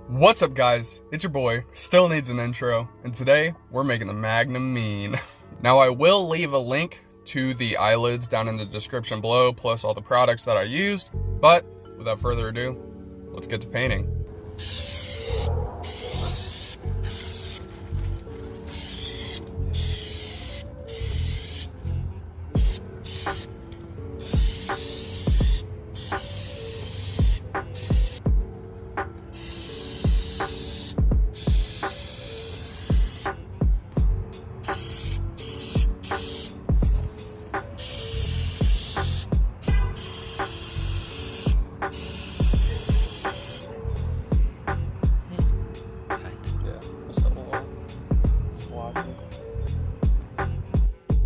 What's up, guys? It's your boy, still needs an intro, and today we're making the Magnum mean. Now I will leave a link to the eyelids down in the description below, plus all the products that I used, but without further ado, let's get to painting.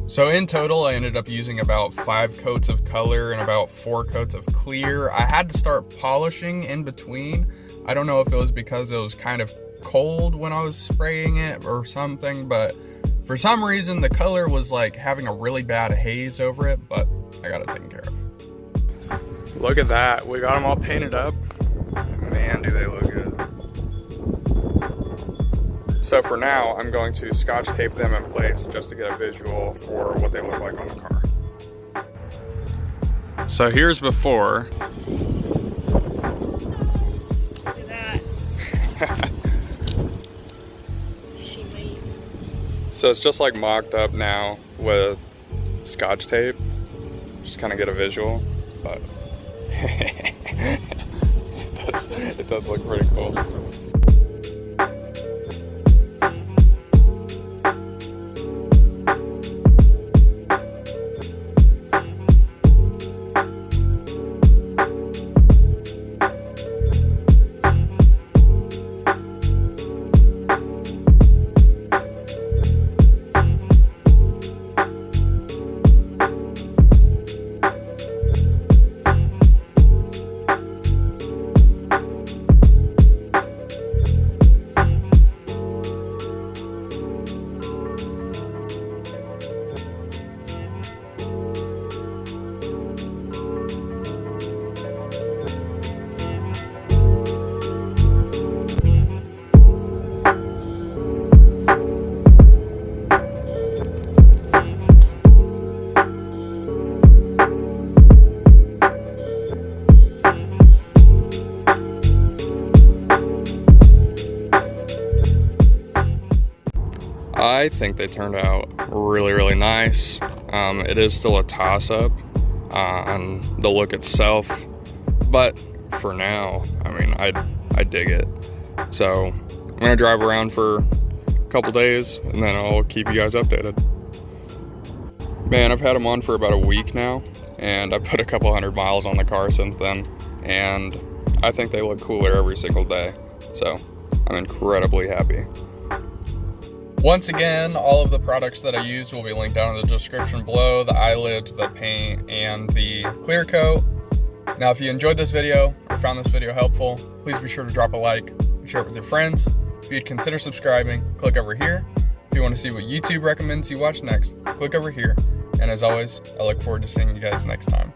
So in total, I ended up using about 5 coats of color and about 4 coats of clear. I had to start polishing in between. I don't know if it was because it was kind of cold when I was spraying it or something, but for some reason the color was like having a really bad haze over it, but I got it taken care of. Look at that, we got them all painted up. Man, do they look good. So for now, I'm going to scotch tape them in place just to get a visual for what they look like on the car. So here's before. Look at that. So it's just like mocked up now with scotch tape. Just kind of get a visual, but it does look pretty cool. I think they turned out really nice. It is still a toss-up on the look itself, but for now, I mean, I dig it. So I'm gonna drive around for a couple days and then I'll keep you guys updated. Man, I've had them on for about a week now, and I've put a couple 100 miles on the car since then, and I think they look cooler every single day. So I'm incredibly happy. Once again, all of the products that I used will be linked down in the description below: the eyelids, the paint, and the clear coat. Now, if you enjoyed this video or found this video helpful, please be sure to drop a like and share it with your friends. If you'd consider subscribing, click over here. If you want to see what YouTube recommends you watch next, click over here. And as always, I look forward to seeing you guys next time.